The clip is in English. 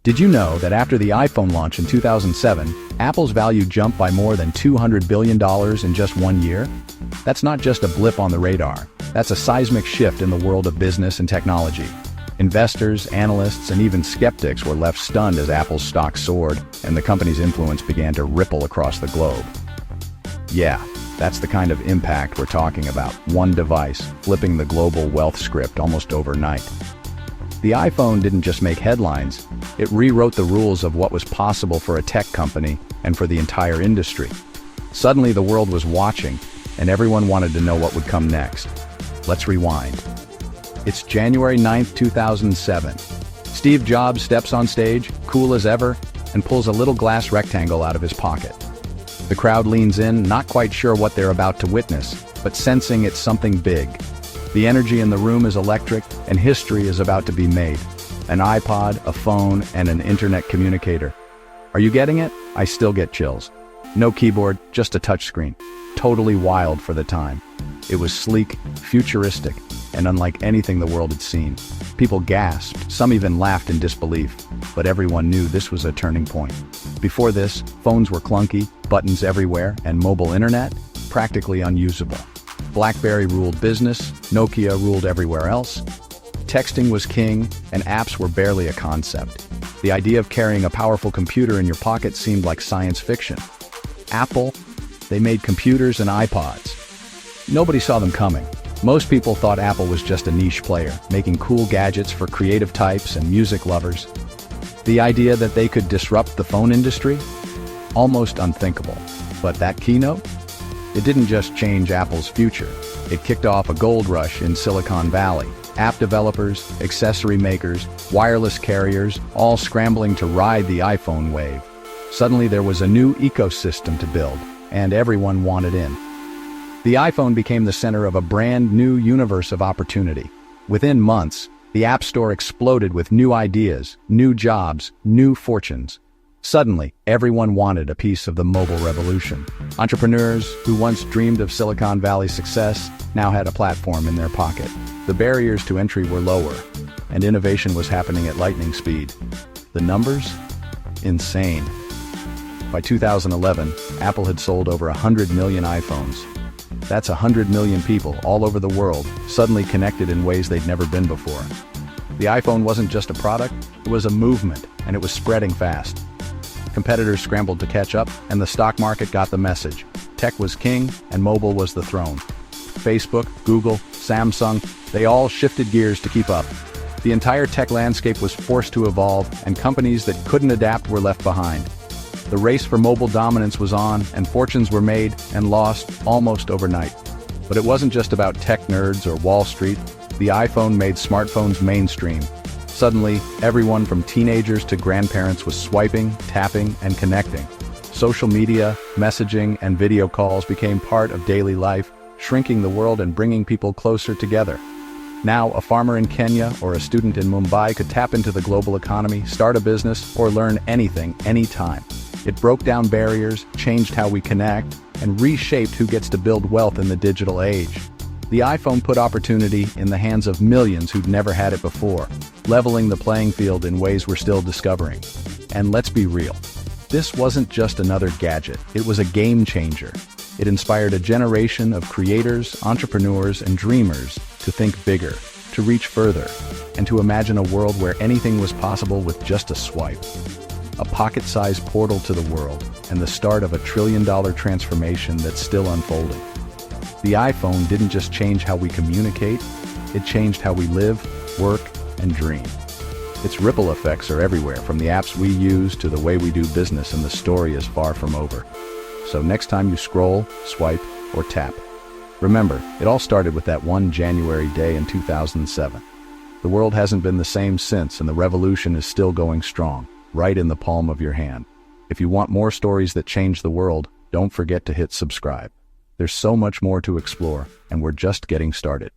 Did you know that after the iPhone launch in 2007, Apple's value jumped by more than $200 billion in just 1 year? That's not just a blip on the radar. That's a seismic shift in the world of business and technology. Investors, analysts, and even skeptics were left stunned as Apple's stock soared and the company's influence began to ripple across the globe. Yeah, that's the kind of impact we're talking about. One device, flipping the global wealth script almost overnight. The iPhone didn't just make headlines, it rewrote the rules of what was possible for a tech company and for the entire industry. Suddenly the world was watching, and everyone wanted to know what would come next. Let's rewind. It's January 9th, 2007. Steve Jobs steps on stage, cool as ever, and pulls a little glass rectangle out of his pocket. The crowd leans in, not quite sure what they're about to witness, but sensing it's something big. The energy in the room is electric, and history is about to be made. An iPod, a phone, and an internet communicator. Are you getting it? I still get chills. No keyboard, just a touchscreen. Totally wild for the time. It was sleek, futuristic, and unlike anything the world had seen. People gasped, some even laughed in disbelief, but everyone knew this was a turning point. Before this, phones were clunky, buttons everywhere, and mobile internet practically unusable. BlackBerry ruled business, Nokia ruled everywhere else. Texting was king, and apps were barely a concept. The idea of carrying a powerful computer in your pocket seemed like science fiction. Apple, they made computers and iPods. Nobody saw them coming. Most people thought Apple was just a niche player, making cool gadgets for creative types and music lovers. The idea that they could disrupt the phone industry? Almost unthinkable. But that keynote? It didn't just change Apple's future. It kicked off a gold rush in Silicon Valley. App developers, accessory makers, wireless carriers, all scrambling to ride the iPhone wave. Suddenly there was a new ecosystem to build, and everyone wanted in. The iPhone became the center of a brand new universe of opportunity. Within months, the App Store exploded with new ideas, new jobs, new fortunes. Suddenly, everyone wanted a piece of the mobile revolution. Entrepreneurs who once dreamed of Silicon Valley's success now had a platform in their pocket. The barriers to entry were lower, and innovation was happening at lightning speed. The numbers? Insane. By 2011, Apple had sold over 100 million iPhones. That's 100 million people all over the world, suddenly connected in ways they'd never been before. The iPhone wasn't just a product, it was a movement, and it was spreading fast. Competitors scrambled to catch up, and the stock market got the message. Tech was king, and mobile was the throne. Facebook, Google, Samsung, they all shifted gears to keep up. The entire tech landscape was forced to evolve, and companies that couldn't adapt were left behind. The race for mobile dominance was on, and fortunes were made and lost almost overnight. But it wasn't just about tech nerds or Wall Street. The iPhone made smartphones mainstream. Suddenly, everyone from teenagers to grandparents was swiping, tapping, and connecting. Social media, messaging, and video calls became part of daily life, shrinking the world and bringing people closer together. Now, a farmer in Kenya or a student in Mumbai could tap into the global economy, start a business, or learn anything, anytime. It broke down barriers, changed how we connect, and reshaped who gets to build wealth in the digital age. The iPhone put opportunity in the hands of millions who'd never had it before, leveling the playing field in ways we're still discovering. And let's be real, this wasn't just another gadget, it was a game changer. It inspired a generation of creators, entrepreneurs, and dreamers to think bigger, to reach further, and to imagine a world where anything was possible with just a swipe. A pocket-sized portal to the world, and the start of a trillion-dollar transformation that's still unfolding. The iPhone didn't just change how we communicate, it changed how we live, work, and dream. Its ripple effects are everywhere, from the apps we use to the way we do business, and the story is far from over. So next time you scroll, swipe, or tap, remember, it all started with that one January day in 2007. The world hasn't been the same since, and the revolution is still going strong, right in the palm of your hand. If you want more stories that change the world, don't forget to hit subscribe. There's so much more to explore, and we're just getting started.